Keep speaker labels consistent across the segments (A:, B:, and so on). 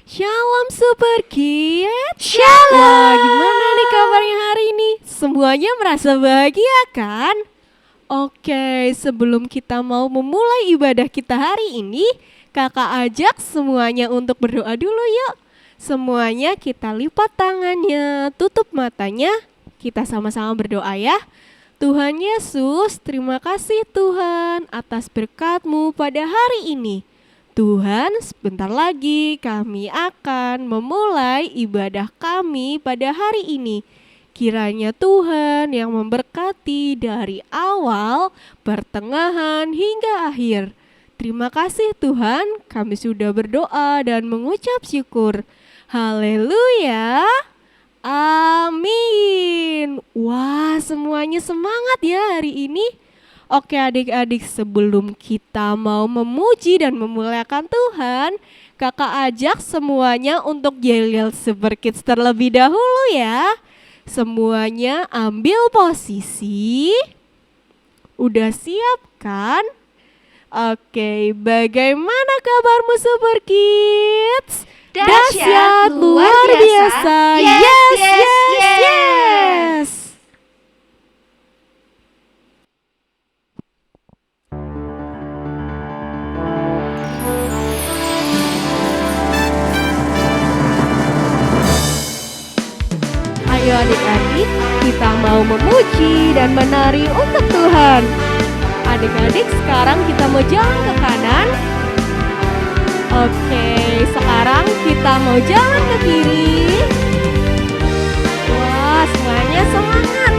A: Shalom Super Kids.
B: Shalom.
A: Wah, gimana nih kabarnya hari ini? Semuanya merasa bahagia kan? Oke, sebelum kita mau memulai ibadah kita hari ini, kakak ajak semuanya untuk berdoa dulu yuk. Semuanya kita lipat tangannya, tutup matanya, kita sama-sama berdoa ya. Tuhan Yesus, terima kasih Tuhan atas berkat-Mu pada hari ini. Tuhan, sebentar lagi kami akan memulai ibadah kami pada hari ini. Kiranya Tuhan yang memberkati dari awal, pertengahan, hingga akhir. Terima kasih Tuhan, kami sudah berdoa dan mengucap syukur. Haleluya. Amin. Wah, semuanya semangat ya hari ini. Oke adik-adik, sebelum kita mau memuji dan memuliakan Tuhan, kakak ajak semuanya untuk yel-yel Super Kids terlebih dahulu ya. Semuanya ambil posisi. Udah siap kan? Oke, bagaimana kabarmu Super Kids?
B: Dahsyat, luar biasa.
A: Yes. Ayo adik-adik, kita mau memuji dan menari untuk Tuhan. Adik-adik, sekarang kita mau jalan ke kanan. Oke, sekarang kita mau jalan ke kiri. Wah, semuanya semangat.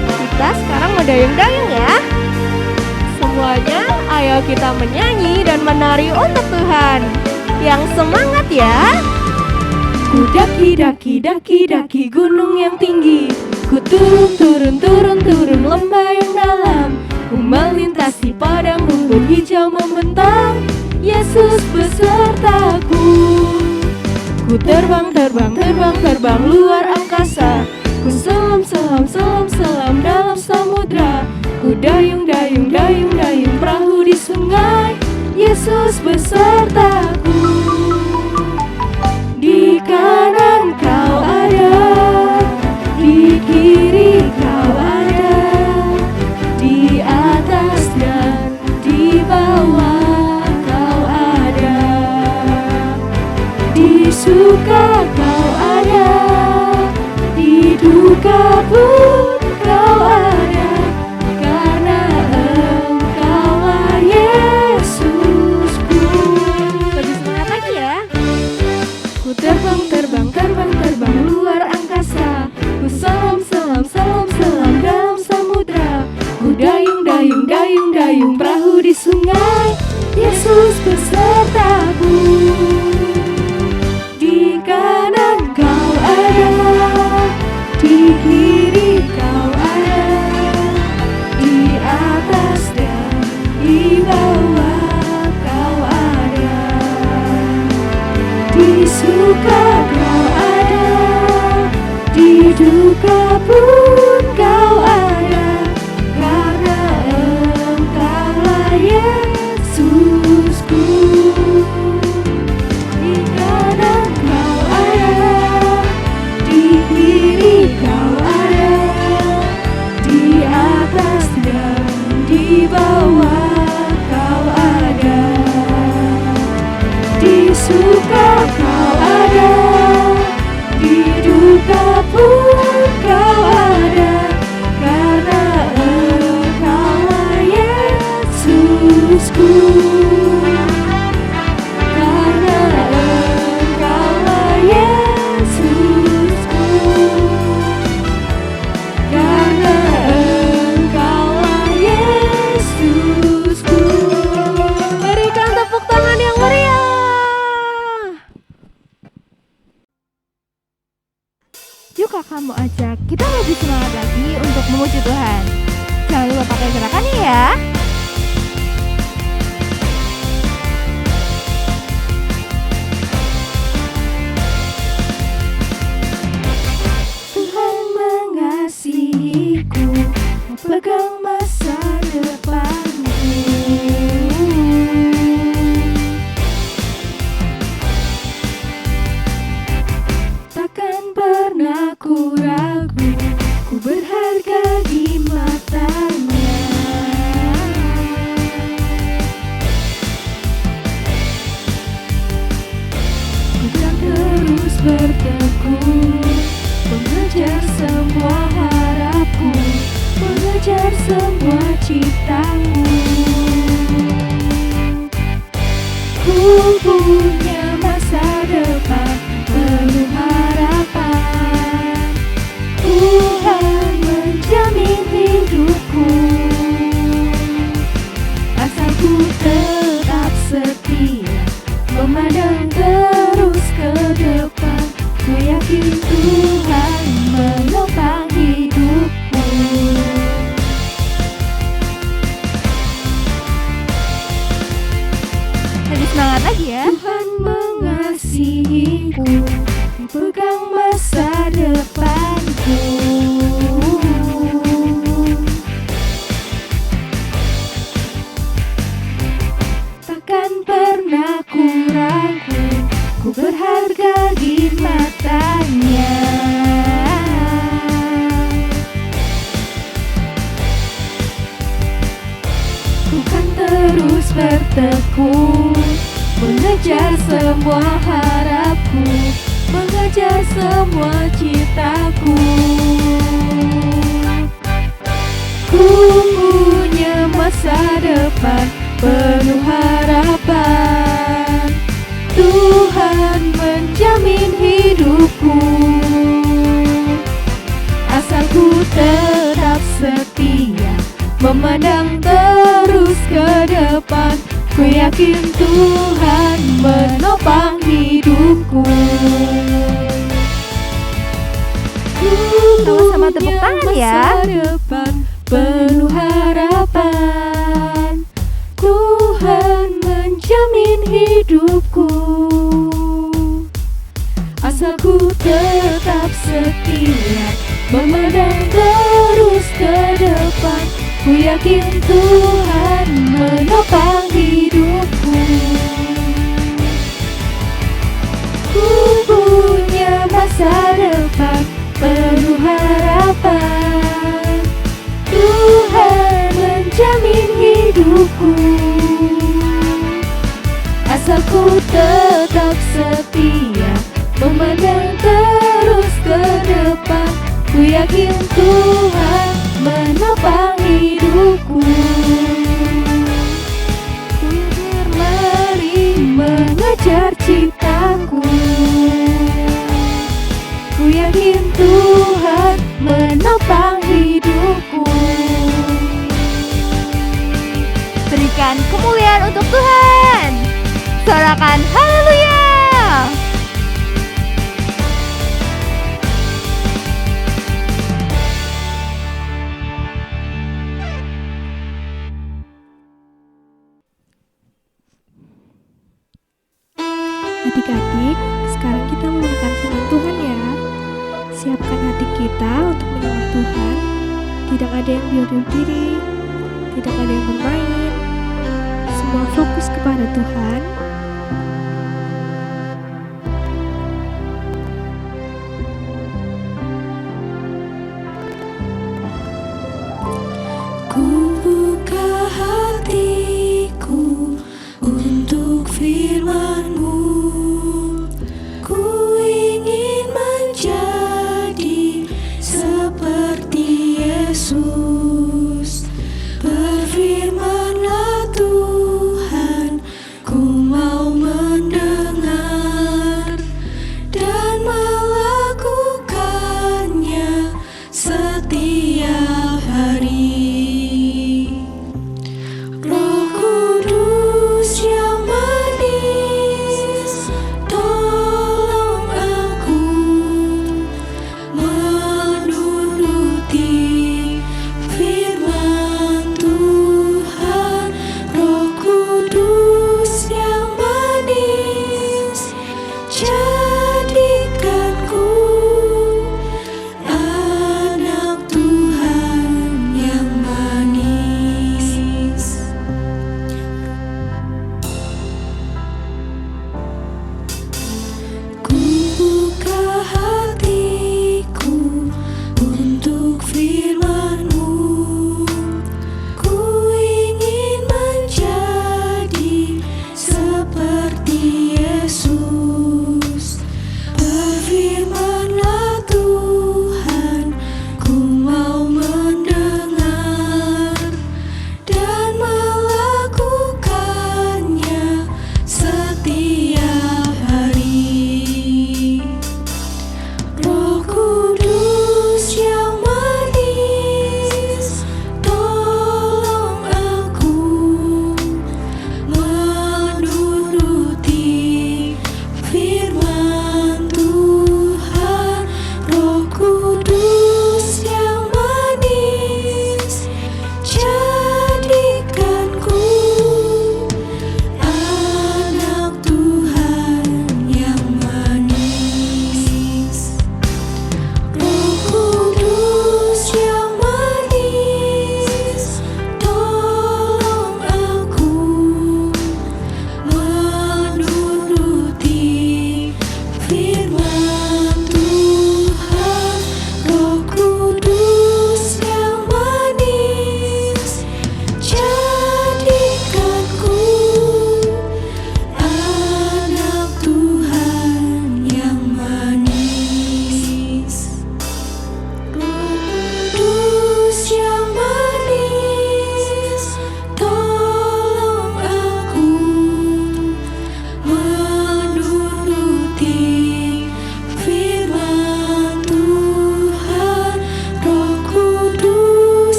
A: Kita sekarang mau dayung-dayung ya. Semuanya, ayo kita menyanyi dan menari untuk Tuhan. Yang semangat ya. Ku daki gunung yang tinggi, ku turun lembah yang dalam, ku melintasi padang rumput hijau membentang, Yesus besertaku. Ku terbang luar angkasa, ku selam dalam samudra, ku dayung perahu di sungai, Yesus besertaku. Di kanan kau ada, di kiri kau ada, di atas dan di bawah kau ada. Di suka kau ada, di duka pun kau ada, karena Engkaulah Yesusku. Lebih semangat lagi ya. Ku terbang luar angkasa, ku selam dalam samudra, ku dayung perahu di sungai, Yesus besertaku. Di kanan kau ada, di kiri kau ada, di atas dan di bawah kau ada. Di suka kau ada, di duka pun kau ada, karena Engkaulah Yesusku. Di kanan kau ada, di kiri kau ada, di atas dan di bawah kau ada. Di suka kau ada, di duka pun kau ada, karena Engkaulah Yesusku. Karena Engkaulah Yesusku. Karena Engkaulah Yesusku. Berikan tepuk tangan yang meriah.
B: Yuk kakak mau ajak kita lebih semangat lagi untuk memuji Tuhan. Jangan lupa pakai gerakannya ya.
A: Tuhan mengasihiku, pegang masa depanku.
B: aku ragu, ku berharga di matanya. Ku kan terus bertekun, mengejar semua harapku, mengejar semua citamu. Ku punya masa depan penuh harapan, Tuhan menjamin hidupku, asal ku tetap setia, memandang terus ke depan. Ku yakin Tuhan menopang hidupku. Lebih semangat lagi ya. Tuhan mengasihiku, dipegang masa depanku. Takkan pernah ku ragu, ku berharga di matanya. Ku kan terus bertekun, mengejar semua harapku, mengejar semua citaku. Ku punya masa depan penuh harapan, Tuhan menjamin hidupku, asal ku tetap setia, memandang terus ke depan. Ku yakin Tuhan menopang hidupku. Sama-sama tepuk tangan ya. Masa depan penuh harapan, Tuhan menjamin hidupku, asal ku tetap setia, memandang terus ke depan. Ku yakin Tuhan menopang hidupku. Ku punya masa depan penuh harapan, Tuhan menjamin hidupku, asal ku tetap setia, memandang terus ke depan. Ku yakin Tuhan menopang hidupku. Ku berlari mengejar citaku, ku yakin Tuhan menopang hidupku. Berikan kemuliaan untuk Tuhan. Sorakan haleluya.
A: Adik-adik, sekarang kita mendengarkan firman Tuhan ya. Siapkan hati kita untuk menyembah Tuhan. Tidak ada yang diam diri, tidak ada yang bermain. Semua fokus kepada Tuhan.
B: Ku buka hatiku untuk firman-Mu. Ku ingin menjadi seperti Yesus. Berfirman-Lah Tuhan, ku mau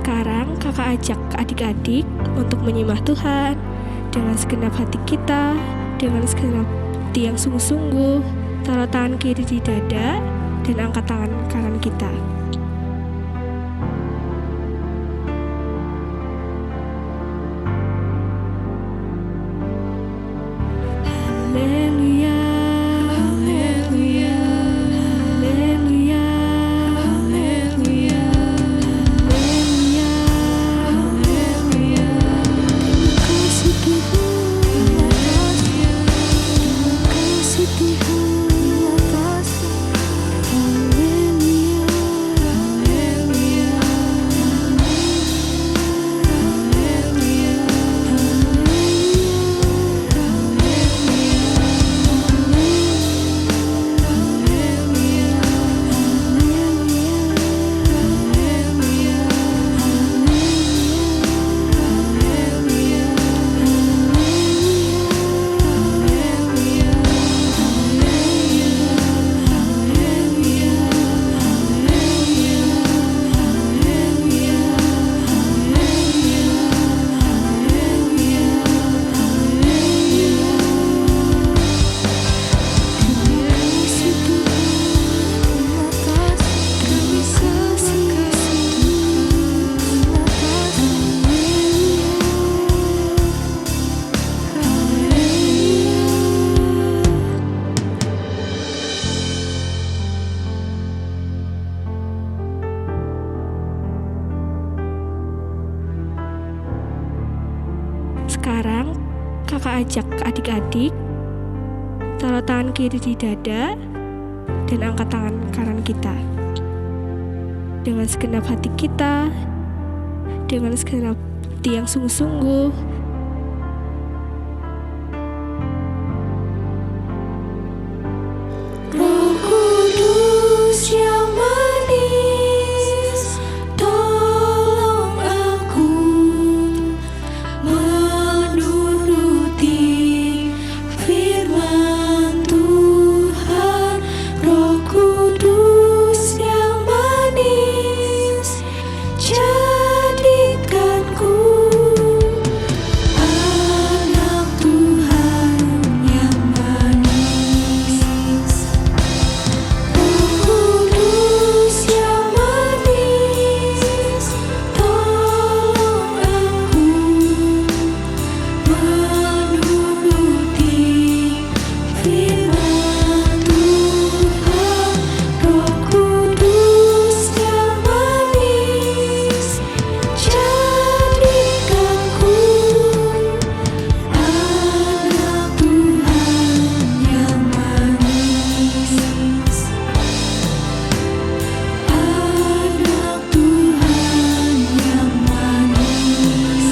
A: Sekarang kakak ajak adik-adik untuk menyembah Tuhan dengan segenap hati kita, dengan segenap hati yang sungguh-sungguh. Taruh tangan kiri di dada dan angkat tangan kanan kita. Haleluya, haleluya, haleluya, haleluya, haleluya, haleluya. Terima kasih Tuhan, terima kasih Tuhan, terima kasih. Haleluya, haleluya, haleluya, Sekarang kakak ajak adik-adik taruh tangan kiri di dada dan angkat tangan kanan kita. Dengan segenap hati kita, dengan segenap hati yang sungguh-sungguh. Roh Kudus yang manis, tolong aku menuruti firman Tuhan. Roh Kudus yang manis, jadikanku anak Tuhan yang manis. Roh Kudus yang manis, tolong aku menuruti firman Tuhan. Roh Kudus yang manis, jadikanku anak Tuhan yang manis. Anak Tuhan yang manis.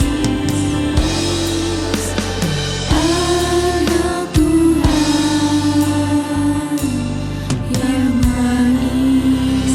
A: Anak Tuhan yang manis.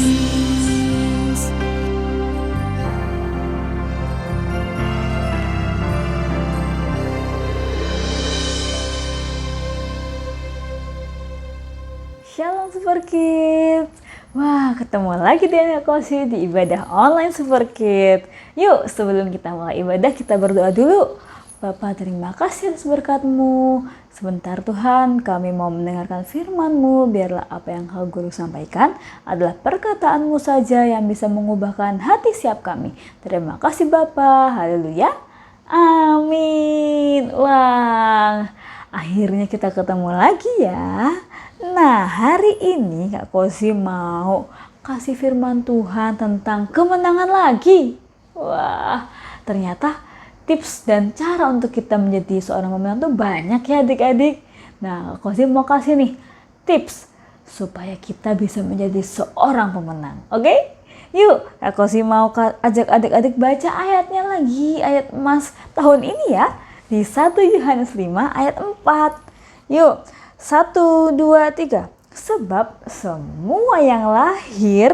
C: Shalom Super Kids. Wah, ketemu lagi dengan Kosi di ibadah online Super Kids. Yuk, sebelum kita mulai ibadah, kita berdoa dulu. Bapa, terima kasih atas berkat-Mu. Sebentar Tuhan, kami mau mendengarkan firman-Mu. Biarlah apa yang Kau Guru sampaikan adalah perkataan-Mu saja yang bisa mengubahkan hati siap kami. Terima kasih Bapa. Haleluya. Amin. Wah, akhirnya kita ketemu lagi ya. Nah, hari ini Kak Kosi mau kasih firman Tuhan tentang kemenangan lagi. Wah, ternyata tips dan cara untuk kita menjadi seorang pemenang tuh banyak ya adik-adik. Nah, Kak Kosi mau kasih nih tips supaya kita bisa menjadi seorang pemenang. Oke? Yuk, Kak Kosi mau ajak adik-adik baca ayatnya lagi, ayat emas tahun ini ya, di 1 Yohanes 5 ayat 4. Yuk, 1, 2, 3. Sebab semua yang lahir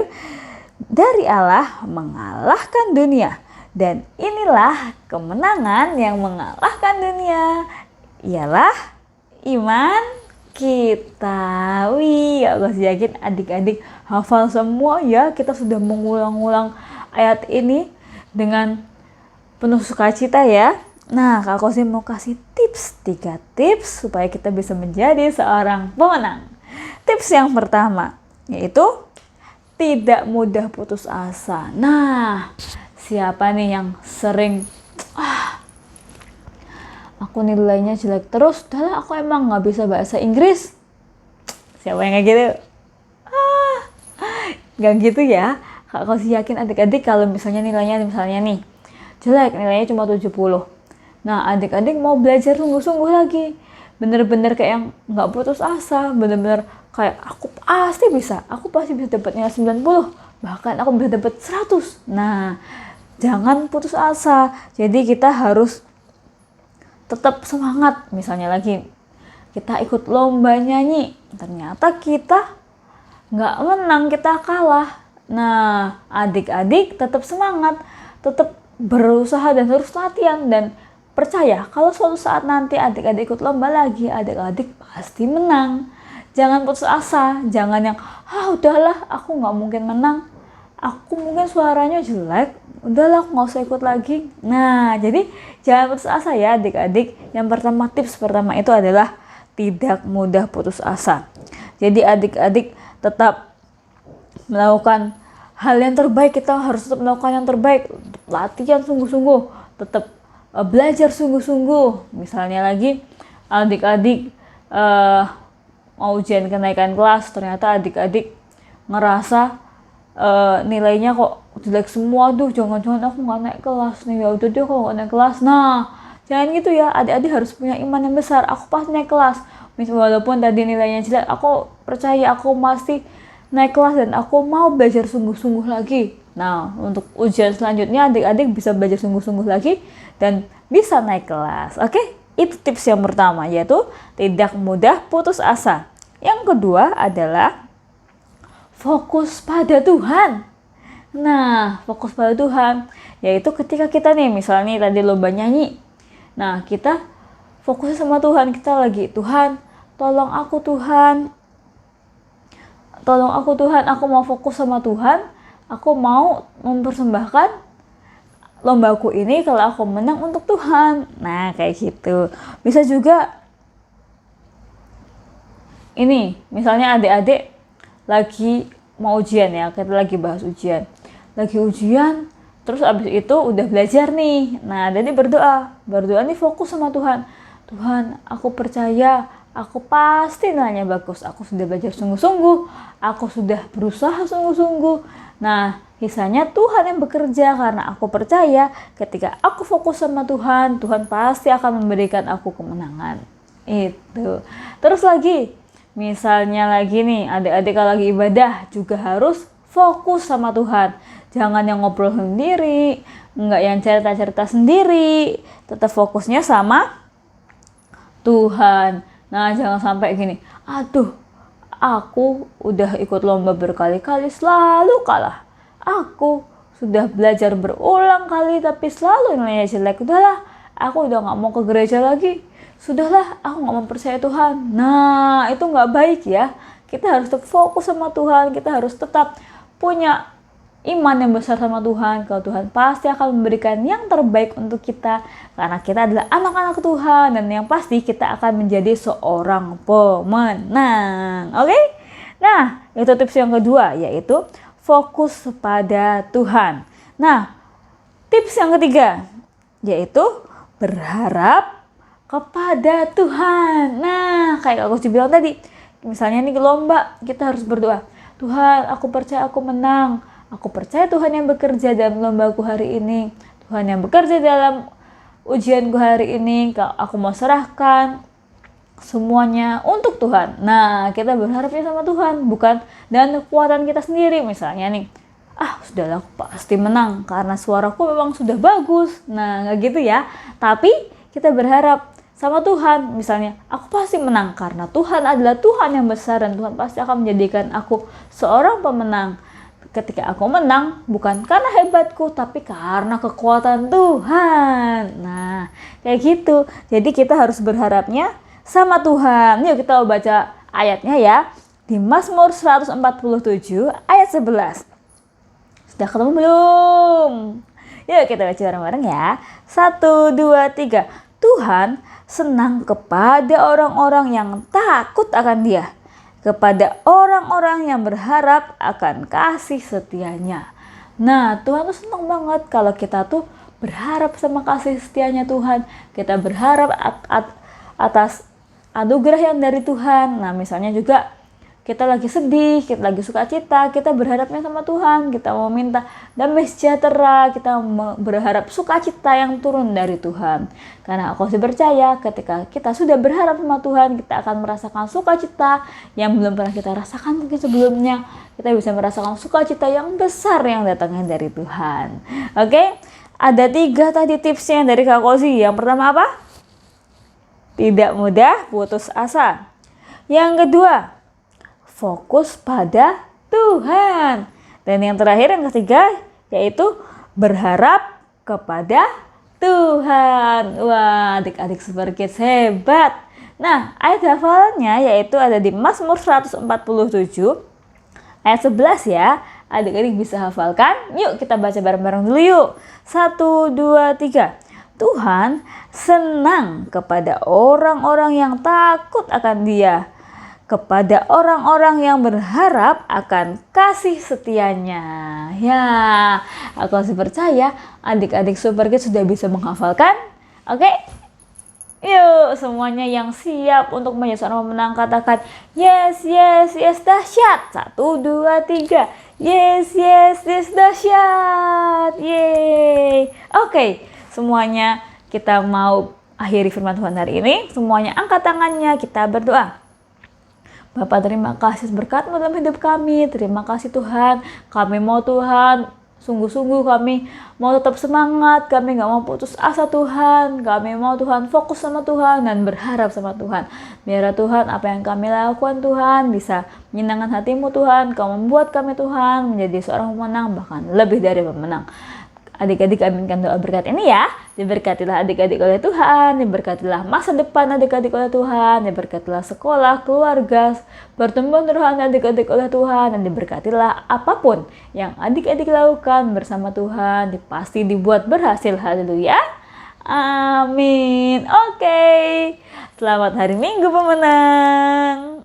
C: dari Allah mengalahkan dunia. Dan inilah kemenangan yang mengalahkan dunia. Ialah iman kita. Wih, aku yakin adik-adik hafal semua ya. Kita sudah mengulang-ulang ayat ini dengan penuh sukacita ya. Nah, Kak Kosi mau kasih tips, 3 tips supaya kita bisa menjadi seorang pemenang. Tips yang pertama, yaitu tidak mudah putus asa. Nah, siapa nih yang sering, aku nilainya jelek terus, dah aku emang gak bisa bahasa Inggris. Siapa yang kayak gitu? Gak gitu ya. Kak Kosi yakin adik-adik kalau misalnya nilainya nih, jelek, nilainya cuma 70. Nah, adik-adik mau belajar sungguh-sungguh lagi. Bener-bener kayak yang gak putus asa. Bener-bener kayak aku pasti bisa dapat nilai 90. Bahkan aku bisa dapat 100. Nah, jangan putus asa. Jadi kita harus tetap semangat. Misalnya lagi, kita ikut lomba nyanyi. Ternyata kita gak menang, kita kalah. Nah, adik-adik tetap semangat. Tetap berusaha dan terus latihan. Dan percaya kalau suatu saat nanti adik-adik ikut lomba lagi, adik-adik pasti menang. Jangan putus asa, jangan yang udahlah aku gak mungkin menang, aku mungkin suaranya jelek, udahlah aku gak usah ikut lagi. Nah, jadi jangan putus asa ya adik-adik. Yang pertama, tips pertama itu adalah tidak mudah putus asa. Jadi adik-adik tetap melakukan hal yang terbaik, kita harus tetap melakukan yang terbaik, latihan sungguh-sungguh, tetap belajar sungguh-sungguh. Misalnya lagi adik-adik mau ujian kenaikan kelas, ternyata adik-adik ngerasa nilainya kok jelek semua, jangan-jangan aku nggak naik kelas nih, ya udah deh kok nggak naik kelas. Nah, jangan gitu ya, adik-adik harus punya iman yang besar. Aku pasti naik kelas, walaupun tadi nilainya jelek, aku percaya aku pasti naik kelas dan aku mau belajar sungguh-sungguh lagi. Nah, untuk ujian selanjutnya adik-adik bisa belajar sungguh-sungguh lagi dan bisa naik kelas. Oke, itu tips yang pertama, yaitu tidak mudah putus asa. Yang kedua adalah fokus pada Tuhan. Nah, fokus pada Tuhan, yaitu ketika kita nih, misalnya tadi lomba nyanyi. Nah, kita fokus sama Tuhan, kita lagi, Tuhan, tolong aku Tuhan. Tolong aku Tuhan, aku mau fokus sama Tuhan. Aku mau mempersembahkan lombaku ini kalau aku menang untuk Tuhan. Nah, kayak gitu. Bisa juga ini, misalnya adik-adik lagi mau ujian ya, kita lagi bahas ujian. Lagi ujian, terus abis itu udah belajar nih. Nah, jadi berdoa nih fokus sama Tuhan. Tuhan, aku percaya aku pasti nilainya bagus. Aku sudah belajar sungguh-sungguh. Aku sudah berusaha sungguh-sungguh. Nah, sisanya Tuhan yang bekerja karena aku percaya ketika aku fokus sama Tuhan, Tuhan pasti akan memberikan aku kemenangan. Itu. Terus lagi, misalnya lagi nih, adik-adik kalau lagi ibadah juga harus fokus sama Tuhan. Jangan yang ngobrol sendiri, enggak yang cerita-cerita sendiri. Tetap fokusnya sama Tuhan. Nah, jangan sampai gini, aku udah ikut lomba berkali-kali selalu kalah. Aku sudah belajar berulang kali tapi selalu nilainya jelek. Udahlah, aku udah gak mau ke gereja lagi. Sudahlah, aku gak mempercayai Tuhan. Nah, itu gak baik ya. Kita harus tetap fokus sama Tuhan. Kita harus tetap punya iman yang besar sama Tuhan. Kalau Tuhan pasti akan memberikan yang terbaik untuk kita. Karena kita adalah anak-anak Tuhan. Dan yang pasti kita akan menjadi seorang pemenang. Oke? Nah, itu tips yang kedua, yaitu fokus pada Tuhan. Nah, tips yang ketiga, yaitu berharap kepada Tuhan. Nah, kayak aku bilang tadi, misalnya nih lomba, kita harus berdoa. Tuhan, aku percaya aku menang. Aku percaya Tuhan yang bekerja dalam lombaku hari ini. Tuhan yang bekerja dalam ujianku hari ini. Aku mau serahkan semuanya untuk Tuhan. Nah, kita berharapnya sama Tuhan, bukan dengan kekuatan kita sendiri. Misalnya nih, sudahlah aku pasti menang karena suaraku memang sudah bagus. Nah, nggak gitu ya. Tapi kita berharap sama Tuhan. Misalnya, aku pasti menang karena Tuhan adalah Tuhan yang besar dan Tuhan pasti akan menjadikan aku seorang pemenang. Ketika aku menang, bukan karena hebatku, tapi karena kekuatan Tuhan. Nah, kayak gitu. Jadi kita harus berharapnya sama Tuhan. Yuk kita baca ayatnya ya. Di Mazmur 147 ayat 11. Sudah ketemu belum? Yuk kita baca bareng-bareng ya. 1, 2, 3. Tuhan senang kepada orang-orang yang takut akan Dia, kepada orang-orang yang berharap akan kasih setianya. Nah, Tuhan tuh senang banget kalau kita tuh berharap sama kasih setianya Tuhan. Kita berharap atas anugerah yang dari Tuhan. Nah, misalnya juga kita lagi sedih, kita lagi sukacita, kita berharapnya sama Tuhan, kita mau minta damai sejahtera, kita berharap sukacita yang turun dari Tuhan. Karena aku sih percaya ketika kita sudah berharap sama Tuhan, kita akan merasakan sukacita yang belum pernah kita rasakan mungkin sebelumnya. Kita bisa merasakan sukacita yang besar yang datangnya dari Tuhan. Oke, ada 3 tadi tipsnya dari Kak Kozi. Yang pertama apa? Tidak mudah putus asa. Yang kedua, fokus pada Tuhan. Dan yang terakhir, yang ketiga, yaitu berharap kepada Tuhan. Wah, adik-adik Super Kids hebat. Nah, ayat hafalannya yaitu ada di Mazmur 147 ayat 11 ya. Adik-adik bisa hafalkan. Yuk kita baca bareng-bareng dulu yuk. 1, 2, 3. Tuhan senang kepada orang-orang yang takut akan Dia, kepada orang-orang yang berharap akan kasih setianya. Ya, aku masih percaya adik-adik Super Kids sudah bisa menghafalkan. Oke? Yuk, semuanya yang siap untuk menjadi seorang pemenang katakan yes, yes, yes, dahsyat. 1, 2, 3. Yes, yes, yes, dahsyat. Yeay. Oke, semuanya kita mau akhiri firman Tuhan hari ini. Semuanya angkat tangannya, kita berdoa. Bapak, terima kasih berkat-Mu dalam hidup kami. Terima kasih Tuhan. Kami mau Tuhan, sungguh-sungguh kami mau tetap semangat. Kami gak mau putus asa Tuhan. Kami mau Tuhan fokus sama Tuhan dan berharap sama Tuhan. Biar Tuhan apa yang kami lakukan Tuhan bisa menyenangkan hati-Mu Tuhan. Kau membuat kami Tuhan menjadi seorang pemenang, bahkan lebih dari pemenang. Adik-adik aminkan doa berkat ini ya. Diberkatilah adik-adik oleh Tuhan, diberkatilah masa depan adik-adik oleh Tuhan, diberkatilah sekolah, keluarga, pertumbuhan rohani adik-adik oleh Tuhan, dan diberkatilah apapun yang adik-adik lakukan bersama Tuhan, pasti dibuat berhasil. Haleluya. Amin. Oke. Selamat hari Minggu pemenang.